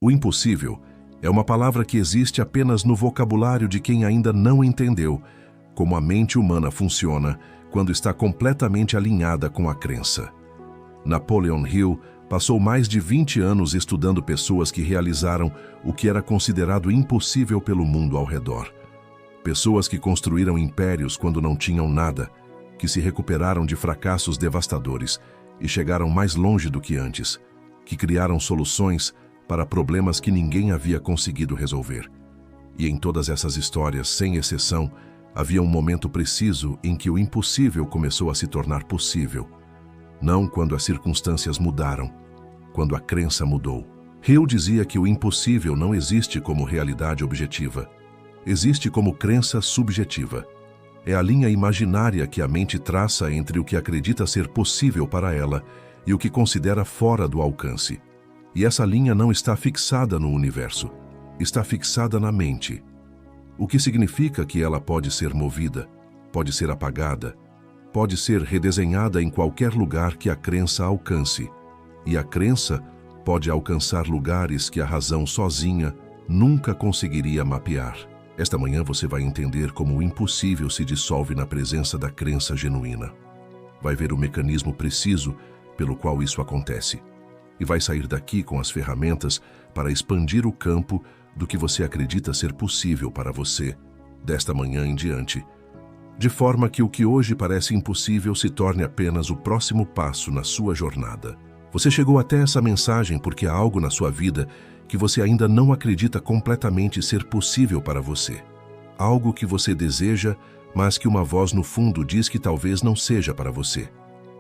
O impossível é uma palavra que existe apenas no vocabulário de quem ainda não entendeu como a mente humana funciona quando está completamente alinhada com a crença. Napoleon Hill passou mais de 20 anos estudando pessoas que realizaram o que era considerado impossível pelo mundo ao redor. Pessoas que construíram impérios quando não tinham nada, que se recuperaram de fracassos devastadores e chegaram mais longe do que antes, que criaram soluções para problemas que ninguém havia conseguido resolver. E em todas essas histórias, sem exceção, havia um momento preciso em que o impossível começou a se tornar possível. Não quando as circunstâncias mudaram, quando a crença mudou. Hill dizia que o impossível não existe como realidade objetiva. Existe como crença subjetiva. É a linha imaginária que a mente traça entre o que acredita ser possível para ela e o que considera fora do alcance. E essa linha não está fixada no universo, está fixada na mente. O que significa que ela pode ser movida, pode ser apagada, pode ser redesenhada em qualquer lugar que a crença alcance. E a crença pode alcançar lugares que a razão sozinha nunca conseguiria mapear. Esta manhã você vai entender como o impossível se dissolve na presença da crença genuína. Vai ver o mecanismo preciso pelo qual isso acontece. E vai sair daqui com as ferramentas para expandir o campo do que você acredita ser possível para você, desta manhã em diante, de forma que o que hoje parece impossível se torne apenas o próximo passo na sua jornada. Você chegou até essa mensagem porque há algo na sua vida que você ainda não acredita completamente ser possível para você. Algo que você deseja, mas que uma voz no fundo diz que talvez não seja para você.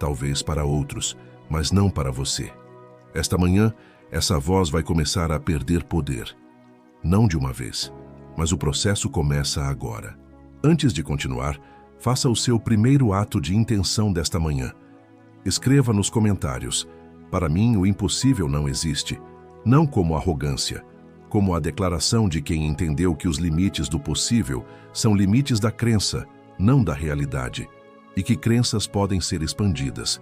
Talvez para outros, mas não para você. Esta manhã, essa voz vai começar a perder poder. Não de uma vez, mas o processo começa agora. Antes de continuar, faça o seu primeiro ato de intenção desta manhã. Escreva nos comentários: para mim, o impossível não existe. Não como arrogância, como a declaração de quem entendeu que os limites do possível são limites da crença, não da realidade, e que crenças podem ser expandidas.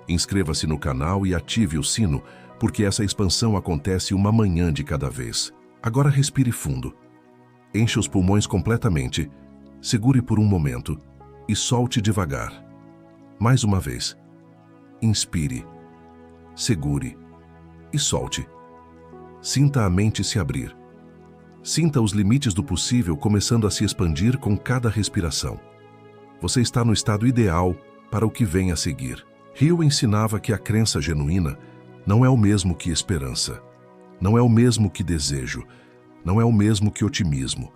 Inscreva-se no canal e ative o sino, porque essa expansão acontece uma manhã de cada vez. Agora respire fundo. Encha os pulmões completamente, segure por um momento e solte devagar. Mais uma vez. Inspire, segure e solte. Sinta a mente se abrir. Sinta os limites do possível começando a se expandir com cada respiração. Você está no estado ideal para o que vem a seguir. Hill ensinava que a crença genuína não é o mesmo que esperança, não é o mesmo que desejo, não é o mesmo que otimismo.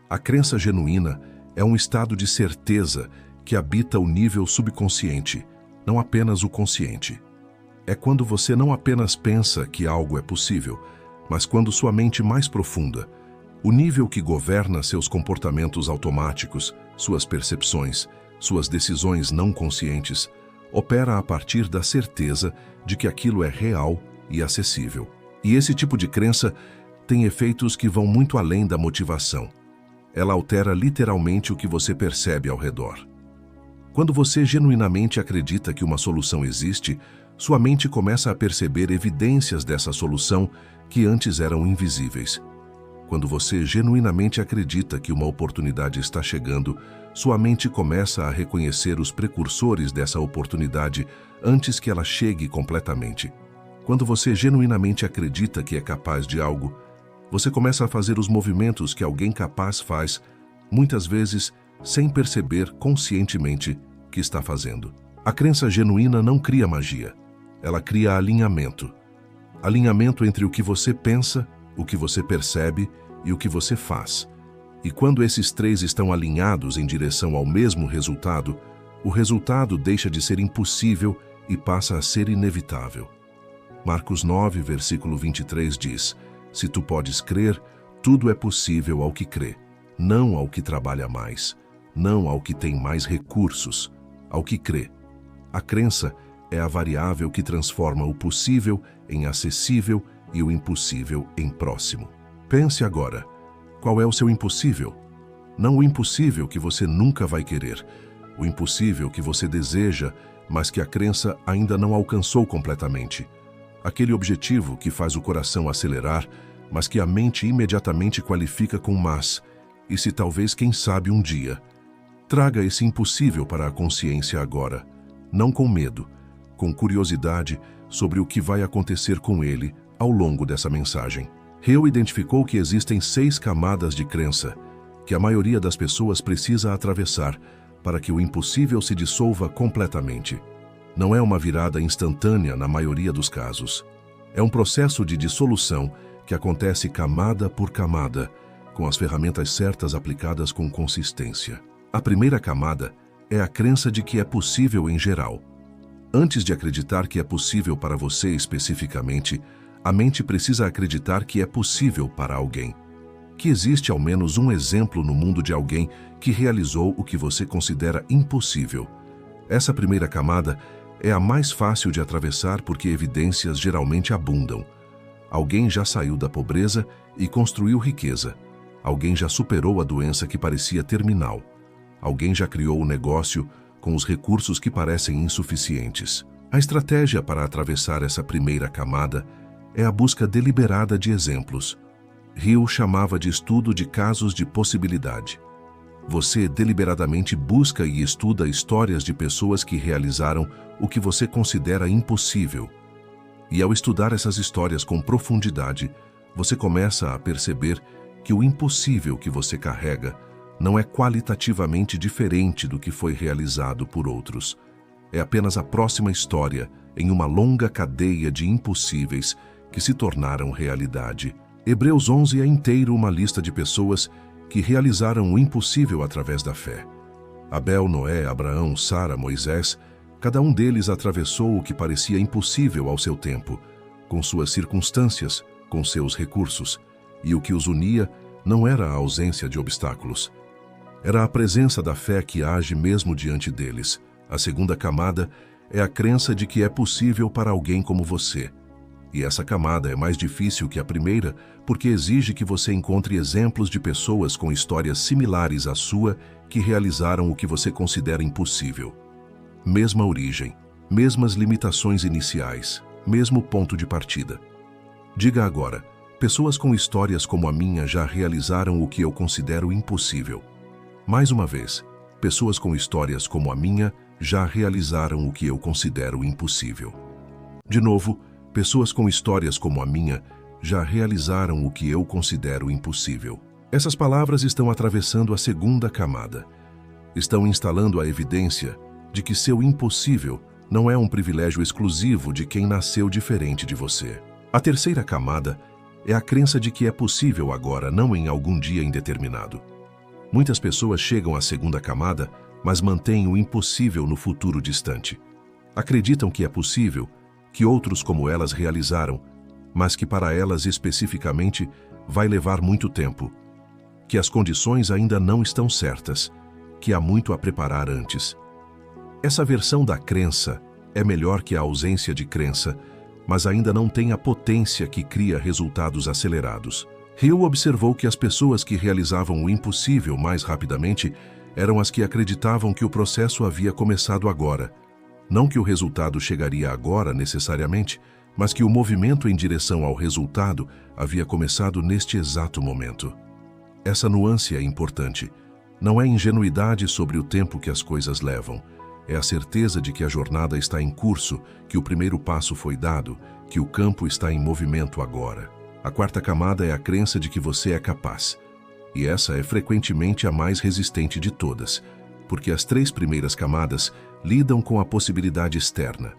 A crença genuína é um estado de certeza que habita o nível subconsciente, não apenas o consciente. É quando você não apenas pensa que algo é possível, mas quando sua mente mais profunda, o nível que governa seus comportamentos automáticos, suas percepções, suas decisões não conscientes, opera a partir da certeza de que aquilo é real e acessível. E esse tipo de crença tem efeitos que vão muito além da motivação. Ela altera literalmente o que você percebe ao redor. Quando você genuinamente acredita que uma solução existe, sua mente começa a perceber evidências dessa solução que antes eram invisíveis. Quando você genuinamente acredita que uma oportunidade está chegando, sua mente começa a reconhecer os precursores dessa oportunidade antes que ela chegue completamente. Quando você genuinamente acredita que é capaz de algo, você começa a fazer os movimentos que alguém capaz faz, muitas vezes sem perceber conscientemente que está fazendo. A crença genuína não cria magia, ela cria alinhamento. Alinhamento entre o que você pensa, o que você percebe e o que você faz. E quando esses três estão alinhados em direção ao mesmo resultado, o resultado deixa de ser impossível e passa a ser inevitável. Marcos 9, versículo 23 diz: se tu podes crer, tudo é possível ao que crê, não ao que trabalha mais, não ao que tem mais recursos, ao que crê. A crença é a variável que transforma o possível em acessível e o impossível em próximo. Pense agora, qual é o seu impossível? Não o impossível que você nunca vai querer, o impossível que você deseja, mas que a crença ainda não alcançou completamente. Aquele objetivo que faz o coração acelerar, mas que a mente imediatamente qualifica com mas, e se talvez, quem sabe, um dia. Traga esse impossível para a consciência agora, não com medo, com curiosidade sobre o que vai acontecer com ele ao longo dessa mensagem. Hill identificou que existem 6 camadas de crença que a maioria das pessoas precisa atravessar para que o impossível se dissolva completamente. Não é uma virada instantânea na maioria dos casos. É um processo de dissolução que acontece camada por camada, com as ferramentas certas aplicadas com consistência. A primeira camada é a crença de que é possível em geral. Antes de acreditar que é possível para você especificamente, a mente precisa acreditar que é possível para alguém. Que existe ao menos um exemplo no mundo de alguém que realizou o que você considera impossível. Essa primeira camada é a mais fácil de atravessar porque evidências geralmente abundam. Alguém já saiu da pobreza e construiu riqueza. Alguém já superou a doença que parecia terminal. Alguém já criou um negócio com os recursos que parecem insuficientes. A estratégia para atravessar essa primeira camada é a busca deliberada de exemplos. Hill chamava de estudo de casos de possibilidade. Você deliberadamente busca e estuda histórias de pessoas que realizaram o que você considera impossível. E ao estudar essas histórias com profundidade, você começa a perceber que o impossível que você carrega não é qualitativamente diferente do que foi realizado por outros. É apenas a próxima história em uma longa cadeia de impossíveis que se tornaram realidade. Hebreus 11 é inteiro uma lista de pessoas que realizaram o impossível através da fé. Abel, Noé, Abraão, Sara, Moisés, cada um deles atravessou o que parecia impossível ao seu tempo, com suas circunstâncias, com seus recursos, e o que os unia não era a ausência de obstáculos. Era a presença da fé que age mesmo diante deles. A segunda camada é a crença de que é possível para alguém como você. E essa camada é mais difícil que a primeira porque exige que você encontre exemplos de pessoas com histórias similares à sua que realizaram o que você considera impossível. Mesma origem, mesmas limitações iniciais, mesmo ponto de partida. Diga agora, pessoas com histórias como a minha já realizaram o que eu considero impossível. Mais uma vez, pessoas com histórias como a minha já realizaram o que eu considero impossível. De novo, pessoas com histórias como a minha já realizaram o que eu considero impossível. Essas palavras estão atravessando a segunda camada. Estão instalando a evidência de que seu impossível não é um privilégio exclusivo de quem nasceu diferente de você. A terceira camada é a crença de que é possível agora, não em algum dia indeterminado. Muitas pessoas chegam à segunda camada, mas mantêm o impossível no futuro distante. Acreditam que é possível, que outros como elas realizaram, mas que para elas especificamente vai levar muito tempo, que as condições ainda não estão certas, que há muito a preparar antes. Essa versão da crença é melhor que a ausência de crença, mas ainda não tem a potência que cria resultados acelerados. Hill observou que as pessoas que realizavam o impossível mais rapidamente eram as que acreditavam que o processo havia começado agora. Não que o resultado chegaria agora necessariamente, mas que o movimento em direção ao resultado havia começado neste exato momento. Essa nuance é importante. Não é ingenuidade sobre o tempo que as coisas levam. É a certeza de que a jornada está em curso, que o primeiro passo foi dado, que o campo está em movimento agora. A quarta camada é a crença de que você é capaz. E essa é frequentemente a mais resistente de todas, porque as 3 primeiras camadas lidam com a possibilidade externa.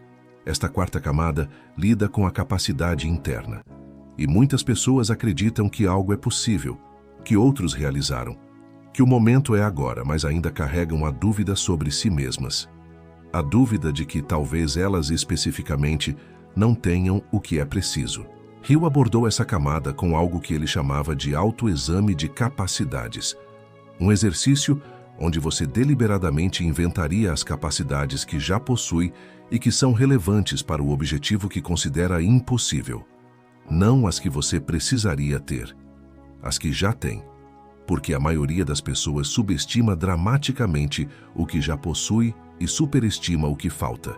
Esta quarta camada lida com a capacidade interna. E muitas pessoas acreditam que algo é possível, que outros realizaram, que o momento é agora, mas ainda carregam a dúvida sobre si mesmas. A dúvida de que talvez elas especificamente não tenham o que é preciso. Hill abordou essa camada com algo que ele chamava de autoexame de capacidades. Um exercício onde você deliberadamente inventaria as capacidades que já possui e que são relevantes para o objetivo que considera impossível. Não as que você precisaria ter, as que já tem, porque a maioria das pessoas subestima dramaticamente o que já possui e superestima o que falta.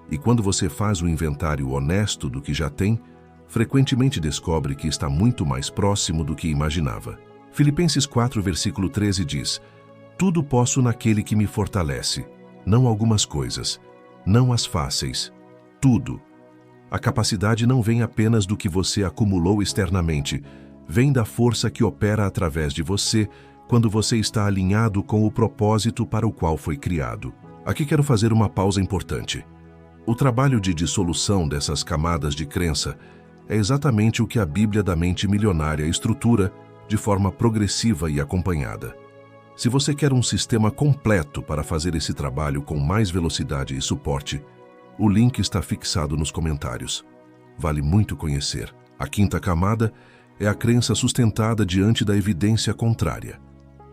E quando você faz um inventário honesto do que já tem, frequentemente descobre que está muito mais próximo do que imaginava. Filipenses 4, versículo 13 diz: tudo posso naquele que me fortalece, não algumas coisas, não as fáceis, tudo. A capacidade não vem apenas do que você acumulou externamente, vem da força que opera através de você quando você está alinhado com o propósito para o qual foi criado. Aqui quero fazer uma pausa importante. O trabalho de dissolução dessas camadas de crença é exatamente o que a Bíblia da Mente Milionária estrutura de forma progressiva e acompanhada. Se você quer um sistema completo para fazer esse trabalho com mais velocidade e suporte, o link está fixado nos comentários. Vale muito conhecer. A quinta camada é a crença sustentada diante da evidência contrária.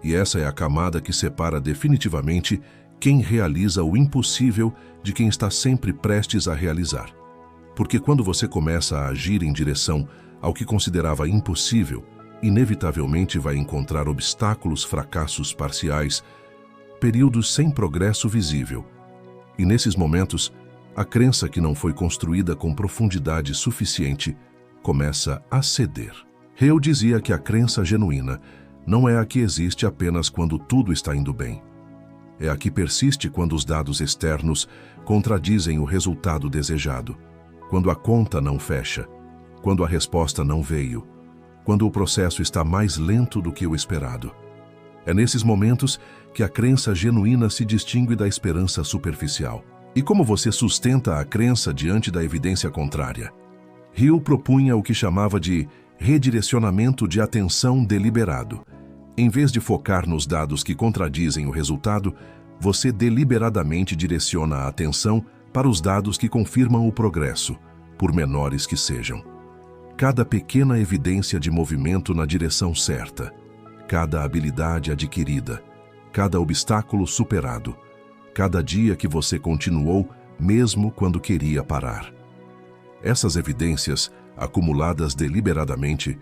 E essa é a camada que separa definitivamente quem realiza o impossível de quem está sempre prestes a realizar. Porque quando você começa a agir em direção ao que considerava impossível, inevitavelmente vai encontrar obstáculos, fracassos parciais, períodos sem progresso visível. E nesses momentos, a crença que não foi construída com profundidade suficiente começa a ceder. Hale dizia que a crença genuína não é a que existe apenas quando tudo está indo bem. É a que persiste quando os dados externos contradizem o resultado desejado, quando a conta não fecha, quando a resposta não veio, quando o processo está mais lento do que o esperado. É nesses momentos que a crença genuína se distingue da esperança superficial. E como você sustenta a crença diante da evidência contrária? Hale propunha o que chamava de redirecionamento de atenção deliberado. Em vez de focar nos dados que contradizem o resultado, você deliberadamente direciona a atenção para os dados que confirmam o progresso, por menores que sejam. Cada pequena evidência de movimento na direção certa, cada habilidade adquirida, cada obstáculo superado, cada dia que você continuou mesmo quando queria parar. Essas evidências, acumuladas deliberadamente,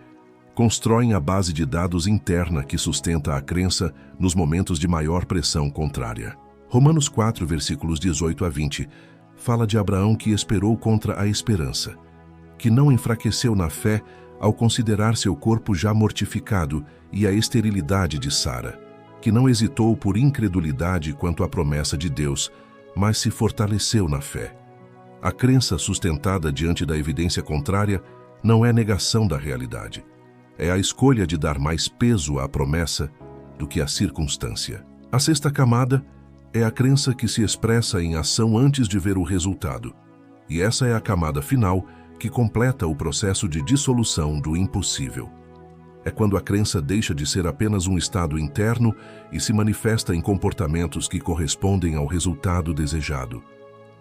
constroem a base de dados interna que sustenta a crença nos momentos de maior pressão contrária. Romanos 4, versículos 18 a 20, fala de Abraão que esperou contra a esperança, que não enfraqueceu na fé ao considerar seu corpo já mortificado e a esterilidade de Sara, que não hesitou por incredulidade quanto à promessa de Deus, mas se fortaleceu na fé. A crença sustentada diante da evidência contrária não é negação da realidade. É a escolha de dar mais peso à promessa do que à circunstância. A sexta camada é a crença que se expressa em ação antes de ver o resultado. E essa é a camada final que completa o processo de dissolução do impossível. É quando a crença deixa de ser apenas um estado interno e se manifesta em comportamentos que correspondem ao resultado desejado.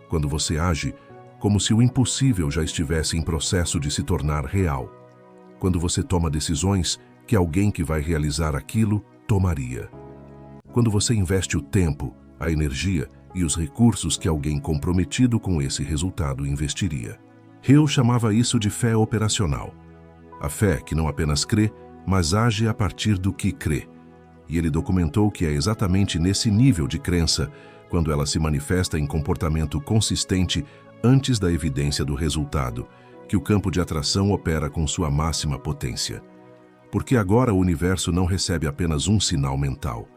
Quando você age como se o impossível já estivesse em processo de se tornar real. Quando você toma decisões que alguém que vai realizar aquilo tomaria. Quando você investe o tempo, a energia e os recursos que alguém comprometido com esse resultado investiria. Hale chamava isso de fé operacional. A fé que não apenas crê, mas age a partir do que crê. E ele documentou que é exatamente nesse nível de crença, quando ela se manifesta em comportamento consistente antes da evidência do resultado, que o campo de atração opera com sua máxima potência. Porque agora o universo não recebe apenas um sinal mental,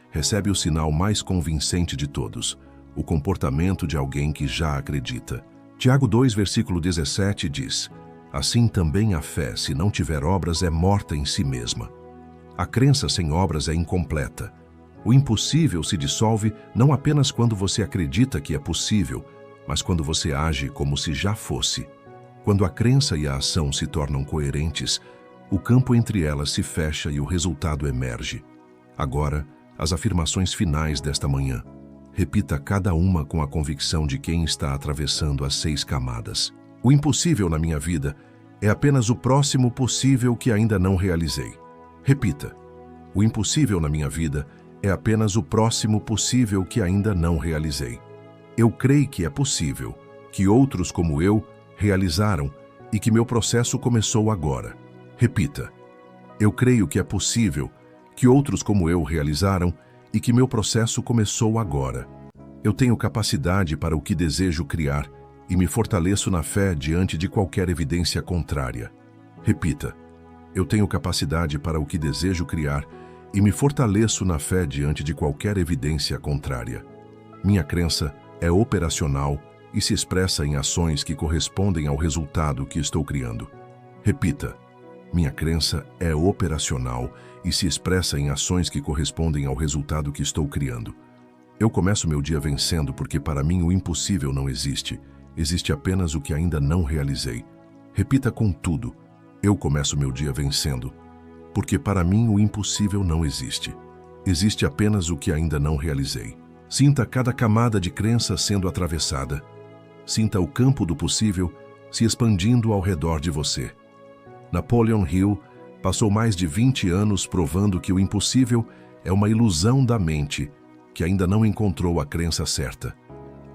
recebe o sinal mais convincente de todos, o comportamento de alguém que já acredita. Tiago 2, versículo 17 diz: assim também a fé, se não tiver obras, é morta em si mesma. A crença sem obras é incompleta. O impossível se dissolve não apenas quando você acredita que é possível, mas quando você age como se já fosse. Quando a crença e a ação se tornam coerentes, o campo entre elas se fecha e o resultado emerge. Agora, as afirmações finais desta manhã. Repita cada uma com a convicção de quem está atravessando as 6 camadas. O impossível na minha vida é apenas o próximo possível que ainda não realizei. Repita. O impossível na minha vida é apenas o próximo possível que ainda não realizei. Eu creio que é possível, que outros como eu realizaram e que meu processo começou agora. Repita. Eu creio que é possível, que outros como eu realizaram e que meu processo começou agora. Eu tenho capacidade para o que desejo criar e me fortaleço na fé diante de qualquer evidência contrária. Repita: eu tenho capacidade para o que desejo criar e me fortaleço na fé diante de qualquer evidência contrária. Minha crença é operacional e se expressa em ações que correspondem ao resultado que estou criando. Repita: minha crença é operacional e se expressa em ações que correspondem ao resultado que estou criando. Eu começo meu dia vencendo porque para mim o impossível não existe. Existe apenas o que ainda não realizei. Repita com tudo: eu começo meu dia vencendo porque para mim o impossível não existe. Existe apenas o que ainda não realizei. Sinta cada camada de crença sendo atravessada. Sinta o campo do possível se expandindo ao redor de você. Napoleon Hill passou mais de 20 anos provando que o impossível é uma ilusão da mente que ainda não encontrou a crença certa.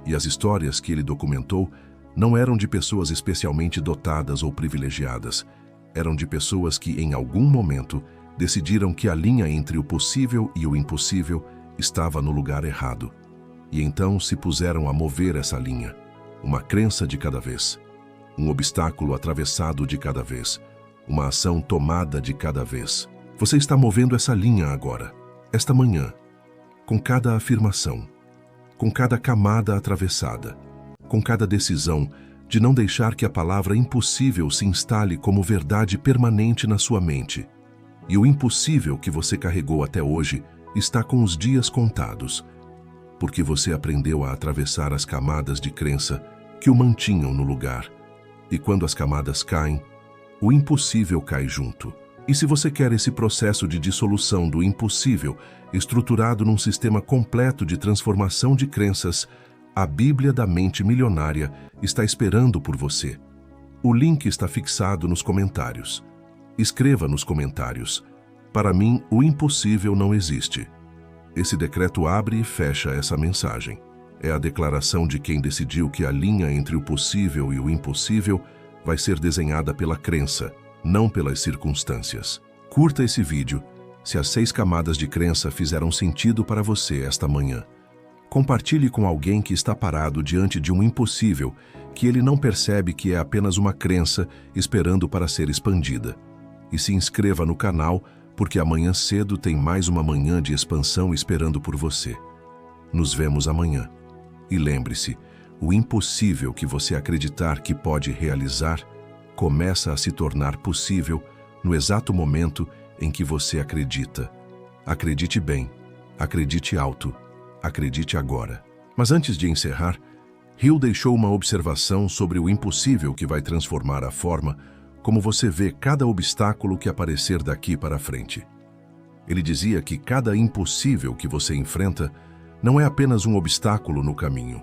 E as histórias que ele documentou não eram de pessoas especialmente dotadas ou privilegiadas. Eram de pessoas que, em algum momento, decidiram que a linha entre o possível e o impossível estava no lugar errado. E então se puseram a mover essa linha, uma crença de cada vez, um obstáculo atravessado de cada vez, uma ação tomada de cada vez. Você está movendo essa linha agora, esta manhã, com cada afirmação, com cada camada atravessada, com cada decisão de não deixar que a palavra impossível se instale como verdade permanente na sua mente. E o impossível que você carregou até hoje está com os dias contados, porque você aprendeu a atravessar as camadas de crença que o mantinham no lugar. E quando as camadas caem, o impossível cai junto. E se você quer esse processo de dissolução do impossível, estruturado num sistema completo de transformação de crenças, a Bíblia da Mente Milionária está esperando por você. O link está fixado nos comentários. Escreva nos comentários: para mim, o impossível não existe. Esse decreto abre e fecha essa mensagem. É a declaração de quem decidiu que a linha entre o possível e o impossível vai ser desenhada pela crença, não pelas circunstâncias. Curta esse vídeo se as 6 camadas de crença fizeram sentido para você esta manhã. Compartilhe com alguém que está parado diante de um impossível, que ele não percebe que é apenas uma crença esperando para ser expandida. E se inscreva no canal, porque amanhã cedo tem mais uma manhã de expansão esperando por você. Nos vemos amanhã. E lembre-se, o impossível que você acreditar que pode realizar começa a se tornar possível no exato momento em que você acredita. Acredite bem, acredite alto, acredite agora. Mas antes de encerrar, Hill deixou uma observação sobre o impossível que vai transformar a forma como você vê cada obstáculo que aparecer daqui para frente. Ele dizia que cada impossível que você enfrenta não é apenas um obstáculo no caminho.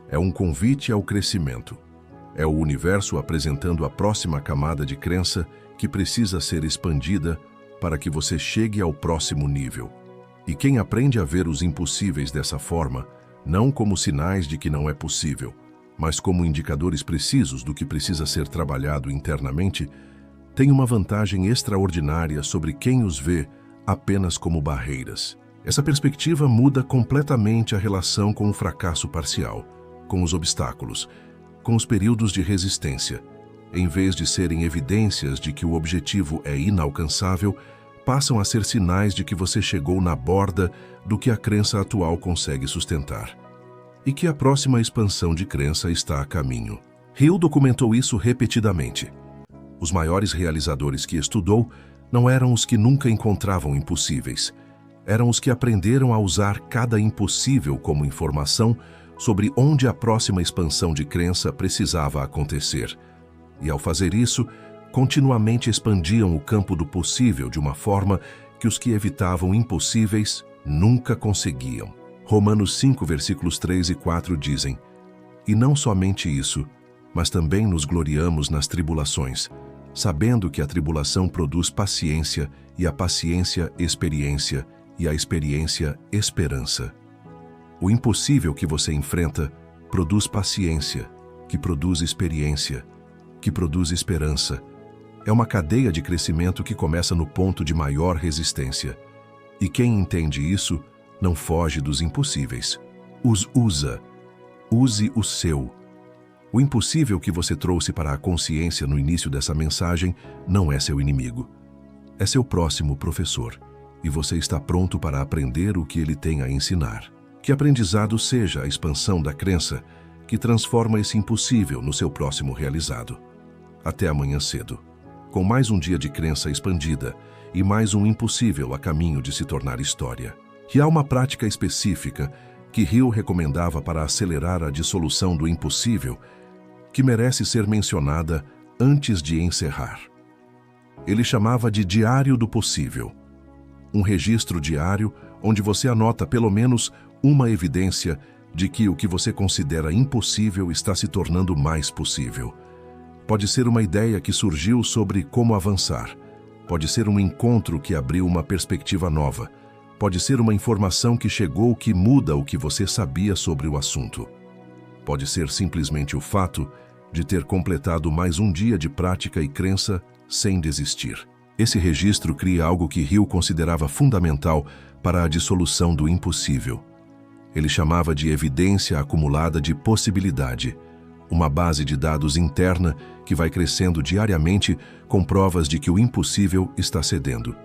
É um convite ao crescimento. É o universo apresentando a próxima camada de crença que precisa ser expandida para que você chegue ao próximo nível. E quem aprende a ver os impossíveis dessa forma, não como sinais de que não é possível, mas como indicadores precisos do que precisa ser trabalhado internamente, tem uma vantagem extraordinária sobre quem os vê apenas como barreiras. Essa perspectiva muda completamente a relação com o fracasso parcial, com os obstáculos, com os períodos de resistência. Em vez de serem evidências de que o objetivo é inalcançável, passam a ser sinais de que você chegou na borda do que a crença atual consegue sustentar e que a próxima expansão de crença está a caminho. Hill documentou isso repetidamente. Os maiores realizadores que estudou não eram os que nunca encontravam impossíveis. Eram os que aprenderam a usar cada impossível como informação sobre onde a próxima expansão de crença precisava acontecer. E ao fazer isso, continuamente expandiam o campo do possível de uma forma que os que evitavam impossíveis nunca conseguiam. Romanos 5, versículos 3 e 4 dizem: E não somente isso, mas também nos gloriamos nas tribulações, sabendo que a tribulação produz paciência, e a paciência, experiência, e a experiência, esperança. O impossível que você enfrenta produz paciência, que produz experiência, que produz esperança. É uma cadeia de crescimento que começa no ponto de maior resistência. E quem entende isso não foge dos impossíveis. Os usa. Use o seu. O impossível que você trouxe para a consciência no início dessa mensagem não é seu inimigo. É seu próximo professor, e você está pronto para aprender o que ele tem a ensinar. Que aprendizado seja a expansão da crença que transforma esse impossível no seu próximo realizado. Até amanhã cedo, com mais um dia de crença expandida e mais um impossível a caminho de se tornar história. Que há uma prática específica que Hill recomendava para acelerar a dissolução do impossível que merece ser mencionada antes de encerrar. Ele chamava de Diário do Possível. Um registro diário onde você anota pelo menos uma evidência de que o que você considera impossível está se tornando mais possível. Pode ser uma ideia que surgiu sobre como avançar. Pode ser um encontro que abriu uma perspectiva nova. Pode ser uma informação que chegou que muda o que você sabia sobre o assunto. Pode ser simplesmente o fato de ter completado mais um dia de prática e crença sem desistir. Esse registro cria algo que Hill considerava fundamental para a dissolução do impossível. Ele chamava de evidência acumulada de possibilidade, uma base de dados interna que vai crescendo diariamente com provas de que o impossível está cedendo.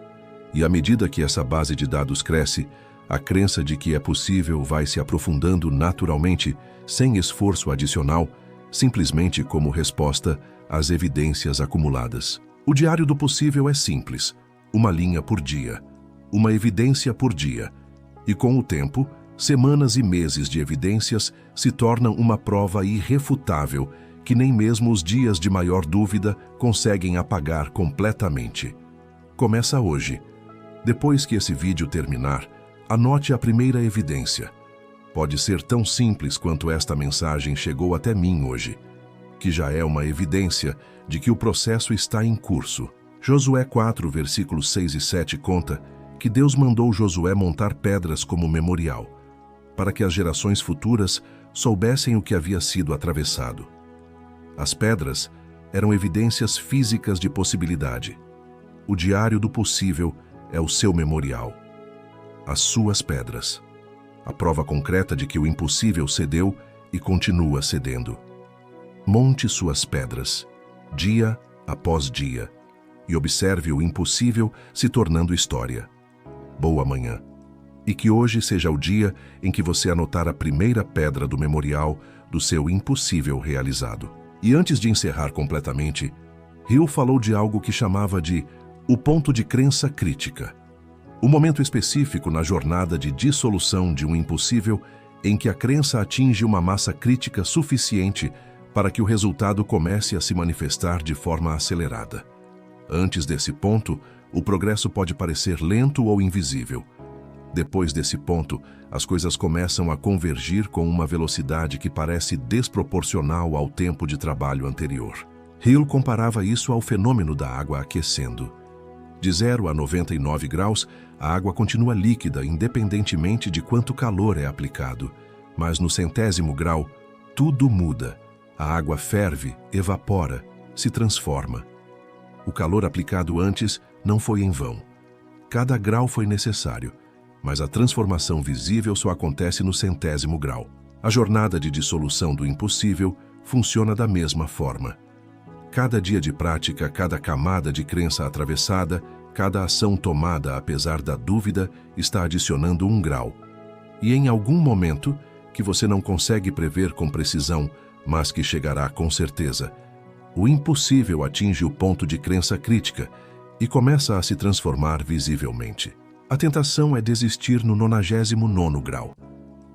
E à medida que essa base de dados cresce, a crença de que é possível vai se aprofundando naturalmente, sem esforço adicional, simplesmente como resposta às evidências acumuladas. O Diário do Possível é simples, uma linha por dia, uma evidência por dia, e com o tempo, semanas e meses de evidências se tornam uma prova irrefutável que nem mesmo os dias de maior dúvida conseguem apagar completamente. Começa hoje. Depois que esse vídeo terminar, anote a primeira evidência. Pode ser tão simples quanto esta mensagem chegou até mim hoje, que já é uma evidência de que o processo está em curso. Josué 4, versículos 6 e 7 conta que Deus mandou Josué montar pedras como memorial, para que as gerações futuras soubessem o que havia sido atravessado. As pedras eram evidências físicas de possibilidade. O Diário do Possível é o seu memorial. As suas pedras. A prova concreta de que o impossível cedeu e continua cedendo. Monte suas pedras, dia após dia, e observe o impossível se tornando história. Boa manhã. E que hoje seja o dia em que você anotar a primeira pedra do memorial do seu impossível realizado. E antes de encerrar completamente, Hill falou de algo que chamava de o ponto de crença crítica. Um momento específico na jornada de dissolução de um impossível em que a crença atinge uma massa crítica suficiente para que o resultado comece a se manifestar de forma acelerada. Antes desse ponto, o progresso pode parecer lento ou invisível. Depois desse ponto, as coisas começam a convergir com uma velocidade que parece desproporcional ao tempo de trabalho anterior. Hill comparava isso ao fenômeno da água aquecendo. De 0 a 99 graus, a água continua líquida independentemente de quanto calor é aplicado. Mas no 100º grau, tudo muda. A água ferve, evapora, se transforma. O calor aplicado antes não foi em vão. Cada grau foi necessário, mas a transformação visível só acontece no 100º grau. A jornada de dissolução do impossível funciona da mesma forma. Cada dia de prática, cada camada de crença atravessada, cada ação tomada apesar da dúvida está adicionando um grau. E em algum momento, que você não consegue prever com precisão, mas que chegará com certeza, o impossível atinge o ponto de crença crítica e começa a se transformar visivelmente. A tentação é desistir no 99º grau,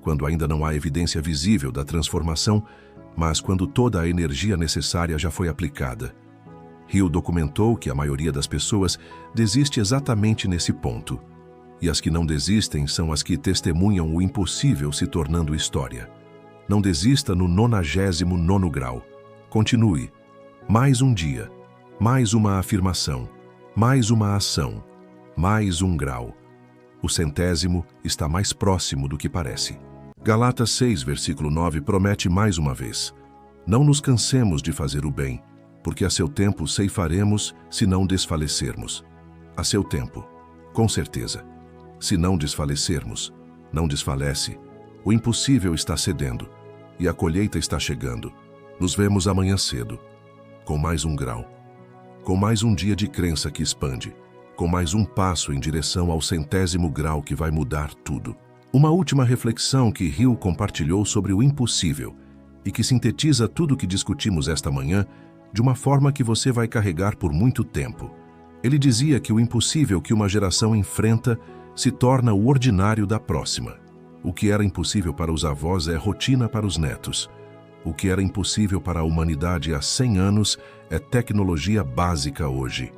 quando ainda não há evidência visível da transformação, mas quando toda a energia necessária já foi aplicada. Hill documentou que a maioria das pessoas desiste exatamente nesse ponto, e as que não desistem são as que testemunham o impossível se tornando história. Não desista no 99º grau. Continue. Mais um dia, mais uma afirmação, mais uma ação, mais um grau. O 100º está mais próximo do que parece. Galatas 6, versículo 9 promete mais uma vez: não nos cansemos de fazer o bem, porque a seu tempo ceifaremos se não desfalecermos. A seu tempo, com certeza. Se não desfalecermos, não desfalece. O impossível está cedendo, e a colheita está chegando. Nos vemos amanhã cedo, com mais um grau, com mais um dia de crença que expande, com mais um passo em direção ao 100º grau que vai mudar tudo. Uma última reflexão que Hill compartilhou sobre o impossível e que sintetiza tudo o que discutimos esta manhã de uma forma que você vai carregar por muito tempo. Ele dizia que o impossível que uma geração enfrenta se torna o ordinário da próxima. O que era impossível para os avós é rotina para os netos. O que era impossível para a humanidade há 100 anos é tecnologia básica hoje.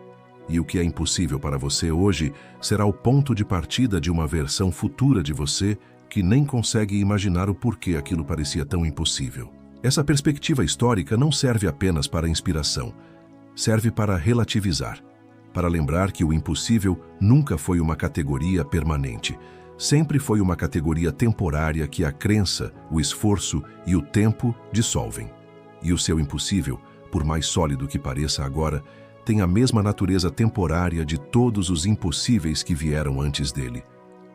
E o que é impossível para você hoje será o ponto de partida de uma versão futura de você que nem consegue imaginar o porquê aquilo parecia tão impossível. Essa perspectiva histórica não serve apenas para inspiração, serve para relativizar, para lembrar que o impossível nunca foi uma categoria permanente. Sempre foi uma categoria temporária que a crença, o esforço e o tempo dissolvem. E o seu impossível, por mais sólido que pareça agora, tem a mesma natureza temporária de todos os impossíveis que vieram antes dele.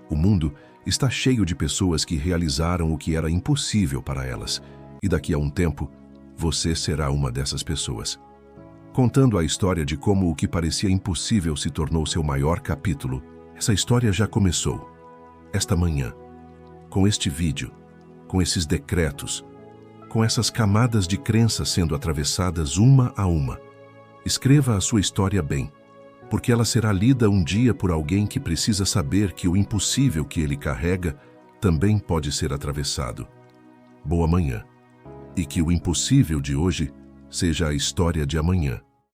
O mundo está cheio de pessoas que realizaram o que era impossível para elas, e daqui a um tempo, você será uma dessas pessoas. Contando a história de como o que parecia impossível se tornou seu maior capítulo, essa história já começou. Esta manhã, com este vídeo, com esses decretos, com essas camadas de crença sendo atravessadas uma a uma. Escreva a sua história bem, porque ela será lida um dia por alguém que precisa saber que o impossível que ele carrega também pode ser atravessado. Boa manhã, e que o impossível de hoje seja a história de amanhã.